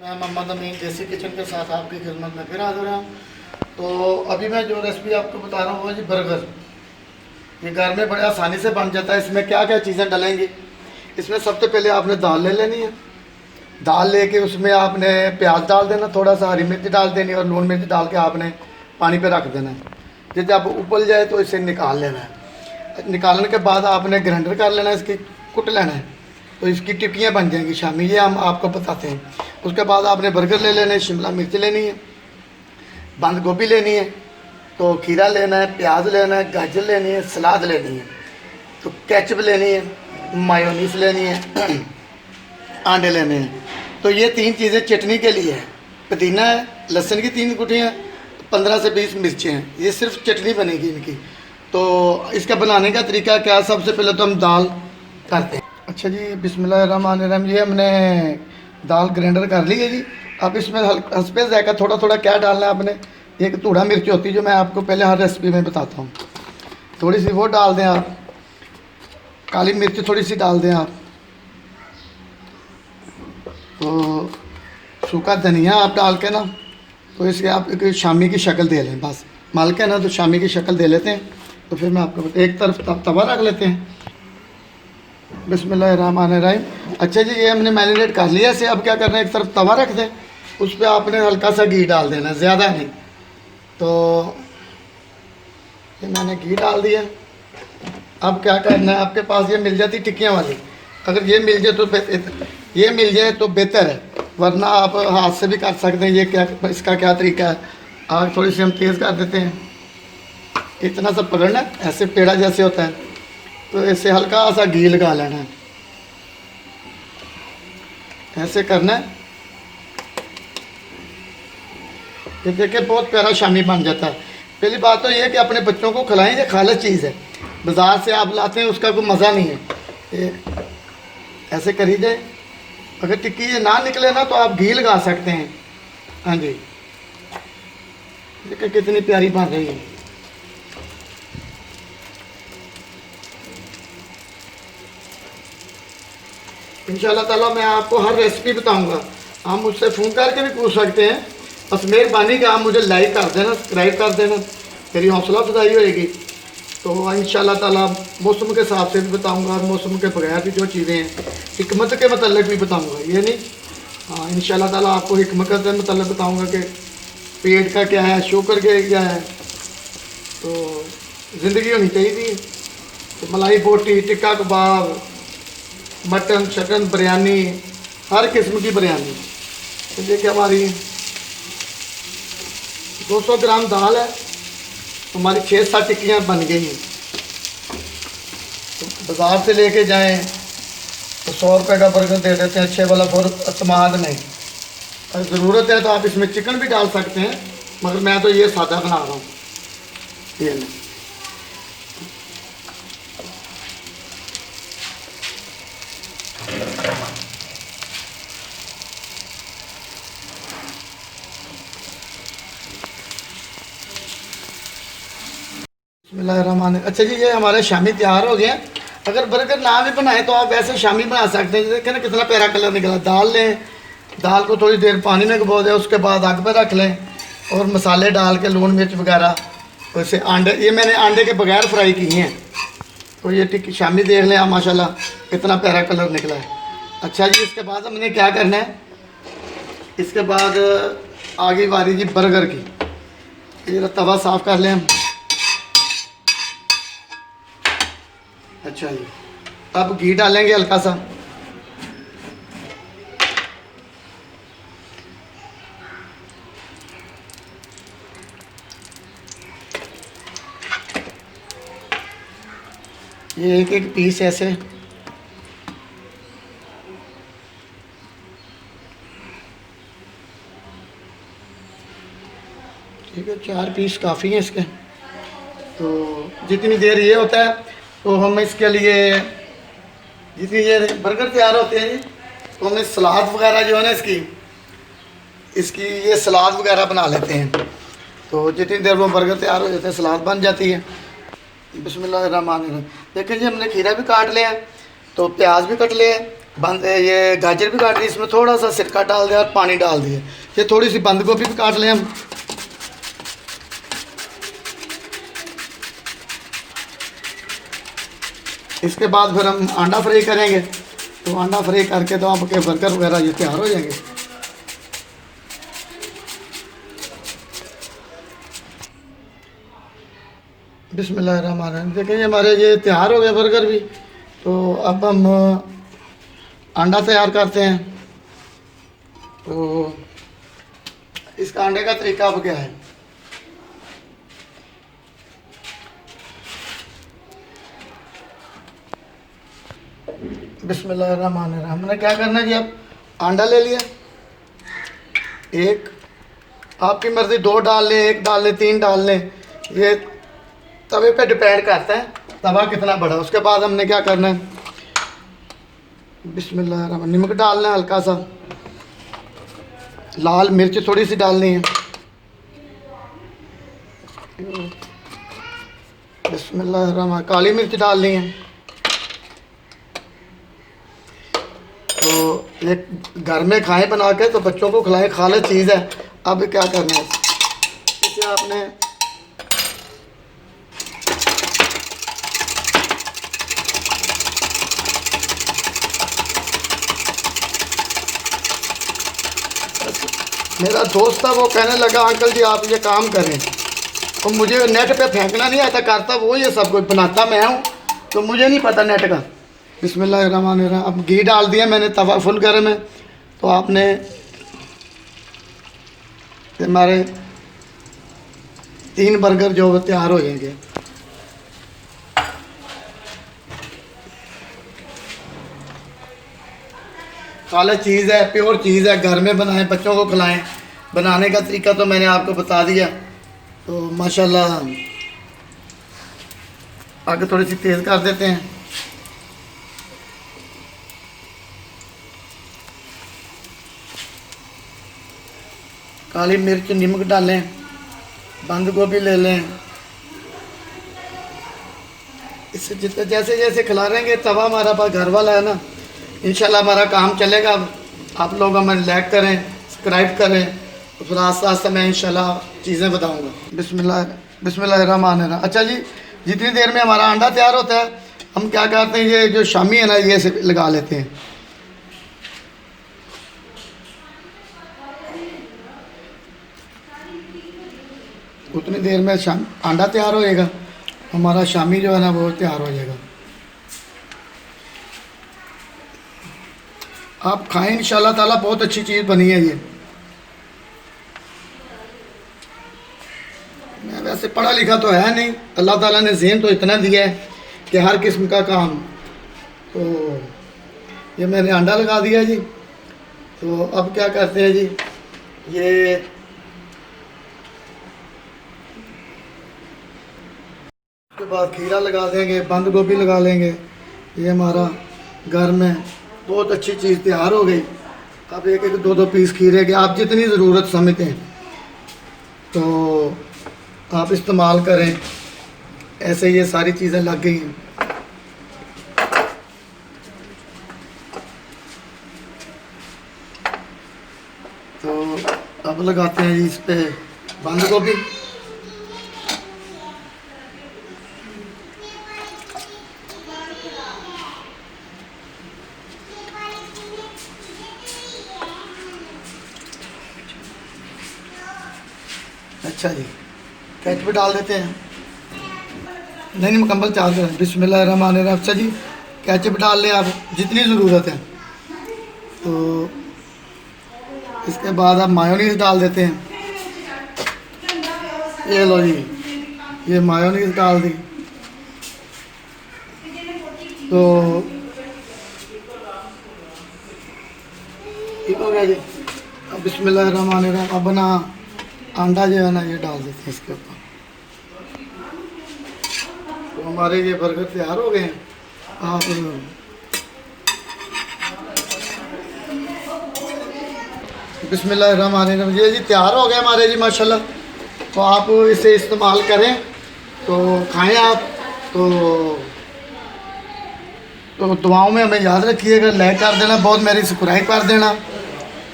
मैं मोहम्मद अमीन देसी किचन के साथ आपकी खिदमत में फिर हाजिर हूँ। तो अभी मैं जो रेसिपी आपको बता रहा हूँ वो जी बर्गर। ये घर में बड़े आसानी से बन जाता है। इसमें क्या क्या चीज़ें डालेंगी, इसमें सबसे पहले आपने दाल ले लेनी है। दाल लेके उसमें आपने प्याज डाल देना, थोड़ा सा हरी मिर्च डाल देनी और लून मिर्च डाल के आपने पानी पे रख देना है। जैसे आप उबल जाए तो इसे निकाल लेना है। निकालने के बाद आपने ग्राइंडर कर लेना है, इसकी कुट लेना है तो इसकी टिक्कियाँ बन जाएंगी शामी, ये हम आपको बताते हैं। उसके बाद आपने बर्गर ले लेने, शिमला मिर्च लेनी है, बंद गोभी लेनी है, तो खीरा लेना है, प्याज लेना है, गाजर लेनी है, सलाद लेनी है, तो केचप लेनी है, मायोनीस लेनी है, अंडे लेने हैं। तो ये तीन चीज़ें चटनी के लिए है। पुदीना है, लहसुन की 3 गुठियाँ, 15 से 20 मिर्चें हैं। ये सिर्फ चटनी बनेगी इनकी। तो इसका बनाने का तरीका क्या, सबसे पहले तो हम दाल करते हैं। अच्छा जी, बिस्मिल्लाहिर्रहमानिर्रहीम। ये हमने दाल ग्राइंडर कर ली है जी। अब इसमें हंसपे जाएगा थोड़ा थोड़ा क्या डालना है आपने। एक थोड़ा मिर्च होती है जो मैं आपको पहले हर रेसिपी में बताता हूँ, थोड़ी सी वो डाल दें आप। काली मिर्च थोड़ी सी डाल दें आप। तो सूखा धनिया आप डाल के ना, तो इसके आप एक शामी की शक्ल दे लें, बस मल के ना तो शामी की शक्ल दे लेते हैं। तो फिर मैं आपको एक तरफ तवा रख लेते हैं। बिस्मिल्लाहिर्रहमानिर्रहीम। अच्छा जी, ये हमने मैरिनेट कर लिया इसे। अब क्या करना है, एक तरफ तवा रख दें, उस पर आपने हल्का सा घी डाल देना, ज़्यादा नहीं। तो ये मैंने घी डाल दिया। अब क्या करना है, आपके पास ये मिल जाती टिक्कियाँ वाली, अगर ये मिल जाए तो बेहतर है, वरना आप हाथ से भी कर सकते हैं। ये क्या, इसका क्या तरीका है, आग थोड़ी सी हम तेज़ कर देते हैं। इतना सा पकड़ना, ऐसे पेड़ा जैसे होता है, तो ऐसे हल्का सा घी लगा लेना है, ऐसे करना है। ये देखिए बहुत प्यारा शामी बन जाता है। पहली बात तो ये है कि अपने बच्चों को खिलाएं, ये खालिश चीज़ है। बाज़ार से आप लाते हैं उसका कोई मज़ा नहीं है। ये ऐसे करी जाए। अगर टिक्की ये ना निकले ना तो आप घी लगा सकते हैं। हाँ जी, देखिए कितनी प्यारी बन रही है। इंशाल्लाह ताला मैं आपको हर रेसिपी बताऊंगा। आप मुझसे फ़ोन करके भी पूछ सकते हैं। बस मेहरबानी का आप मुझे लाइक कर देना, सब्सक्राइब कर देना, मेरी हौसला अफजाई होएगी। तो इंशाल्लाह ताला मौसम के हिसाब से भी बताऊंगा और मौसम के बगैर भी जो चीज़ें हैं हिकमत के मतलब भी बताऊंगा, ये नहीं। हाँ, इंशाल्लाह ताला आपको हिकमत के मतलब बताऊंगा कि पेट का क्या है, शुगर का क्या है। तो ज़िंदगी होनी चाहिए। तो मलाई बोटी, टिक्का कबाब, मटन शटन बिरयानी, हर किस्म की बिरयानी। तो देखिए हमारी 200 ग्राम दाल है, हमारी 6-7 टिक्कियाँ बन गई हैं। तो बाज़ार से लेके जाएं तो 100 रुपये का बर्गर दे देते हैं अच्छे वाला, फिर अतमाद नहीं। अगर ज़रूरत है तो आप इसमें चिकन भी डाल सकते हैं, मगर मैं तो ये सादा बना रहा हूँ। ये नहीं, बिस्मिल्लाहिर्रहमानिर्रहीम। अच्छा जी, ये हमारे शामी तैयार हो गए। अगर बर्गर ना भी बनाए तो आप वैसे शामी बना सकते हैं। देखें ना कितना प्यारा कलर निकला। दाल लें, दाल को थोड़ी देर पानी में डुबो दें, उसके बाद आग पर रख लें और मसाले डाल के लून मिर्च वगैरह। वैसे अंडे, ये मैंने अंडे के बगैर फ्राई किए हैं। तो ये टिक्की शामी देख लें आप, माशाल्लाह कितना प्यारा कलर निकला है। अच्छा जी, इसके बाद हमने क्या करना है, इसके बाद आगे बारी जी बर्गर की। ये तवा साफ़ कर लें हम। अच्छा जी, अब घी डालेंगे हल्का सा। ये एक एक पीस ऐसे, ठीक है, 4 पीस काफ़ी हैं इसके। तो जितनी देर ये होता है तो हम इसके लिए, जितनी ये बर्गर तैयार होते हैं जी, तो हमें सलाद वगैरह जो है ना इसकी ये सलाद वगैरह बना लेते हैं। तो जितनी देर वो बर्गर तैयार हो जाते हैं सलाद बन जाती है। बिस्मिल्लाहिर्रहमानिर्रहीम। देखें जी, हमने खीरा भी काट लिया है, तो प्याज भी कट लिया है, बंद ये गाजर भी काट ली, इसमें थोड़ा सा सिरका डाल दिया और पानी डाल दिया। ये थोड़ी सी बंद गोभी भी काट लें हम। इसके बाद फिर हम अंडा फ्राई करेंगे। तो अंडा फ्राई करके तो आपके बर्गर वगैरह ये तैयार हो जाएंगे। बिस्मिल्लाहिर्रहमानिर्रहीम। देखिए ये हमारे ये तैयार हो गए बर्गर भी। तो अब हम अंडा तैयार करते हैं। तो इसका अंडे का तरीका अब क्या है। बिस्मिल्लाहिर्रहमानिर्रहीम। हमने क्या करना है जी, अब अंडा ले लिया एक, आपकी मर्ज़ी 2 डाल लें, 1 डाल लें, 3 डाल लें, ये तवे पे डिपेंड करता है तवा कितना बड़ा। उसके बाद हमने क्या करना है, बिस्मिल्लाहिर्रहमानिर्रहीम, नमक डालना है हल्का सा, लाल मिर्च थोड़ी सी डालनी है, बिस्मिल्लाहिर्रहमानिर्रहीम, काली मिर्च डालनी है। तो ये घर में खाएं बना के तो बच्चों को खिलाएं, खाले चीज़ है। अब क्या करना है, इसे आपने मेरा दोस्त था वो कहने लगा अंकल जी आप ये काम करें, तो मुझे नेट पे फेंकना नहीं आता, करता वो ये सब कुछ, बनाता मैं हूँ तो मुझे नहीं पता नेट का। बिस्मिल्लाहिर्रहमानिर्रहीम। अब घी डाल दिया मैंने, तवा फुल गर्म है। तो आपने हमारे 3 बर्गर जो तैयार हो जाएंगे। खाली चीज़ है, प्योर चीज़ है, घर में बनाएं, बच्चों को खिलाएं। बनाने का तरीका तो मैंने आपको बता दिया। तो माशाल्लाह आगे थोड़ी सी तेज़ कर देते हैं। काली मिर्च, नमक डालें, बंद गोभी ले लें। इससे जितने जैसे जैसे खिलाएंगे, तवा हमारा पास घर वाला है ना, इंशाल्लाह हमारा काम चलेगा। आप लोग हमें लाइक करें, सब्सक्राइब करें, तो फिर आस्ते आस्ते मैं इंशाल्लाह चीज़ें बताऊंगा। बिस्मिल्लाहिर्रहमानिर्रहीम। अच्छा जी, जितनी देर में हमारा अंडा तैयार होता है, हम क्या करते हैं, ये जो शामी है ना, ये से लगा लेते हैं। उतनी देर में अंडा तैयार हो जाएगा, हमारा शामी जो है ना वो तैयार हो जाएगा। आप खाएं इंशाल्लाह ताला, बहुत अच्छी चीज़ बनी है ये। मैं वैसे पढ़ा लिखा तो है नहीं, अल्लाह ताला ने ज़हन तो इतना दिया है कि हर किस्म का काम। तो ये मैंने अंडा लगा दिया जी। तो अब क्या करते हैं जी, ये उसके बाद खीरा लगा देंगे, बंद गोभी लगा लेंगे। ये हमारा घर में बहुत अच्छी चीज़ तैयार हो गई। अब 1-1, 2-2 पीस खीरे के आप जितनी ज़रूरत समझते हैं तो आप इस्तेमाल करें। ऐसे ये सारी चीज़ें लग गई हैं। तो अब लगाते हैं इस पे बंद गोभी। अच्छा जी, कैच पे डाल देते हैं। नहीं मुकम्मल चार्ज है। बिस्मिल्लाहिर्रहमानिर्रहीम। अच्छा जी, कैचअप डाल लें आप जितनी ज़रूरत है। तो इसके बाद आप मायोनीज़ डाल देते हैं। ये लो जी, ये मायोनीज़ डाल दी। तो ठीक हो गया जी। अब बिस्मिल्लाहिर्रहमानिर्रहीम, अब ना अंडा जो है ना ये डाल देते हैं इसके ऊपर। तो हमारे ये बर्गर तैयार हो गए हैं। आप बिस्मिल्लाहिर्रहमानिर्रहीम, ये जी तैयार हो गए हमारे जी माशाल्लाह। तो आप इसे इस्तेमाल करें, तो खाएं आप। तो तो दुआओं में हमें याद रखिएगा, लाइक कर देना, बहुत मेरी सब्सक्राइब कर देना।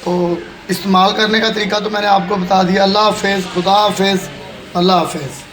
तो इस्तेमाल करने का तरीका तो मैंने आपको बता दिया। अल्लाह हाफ़िज़, खुदा हाफ़िज़, अल्लाह हाफ़िज़।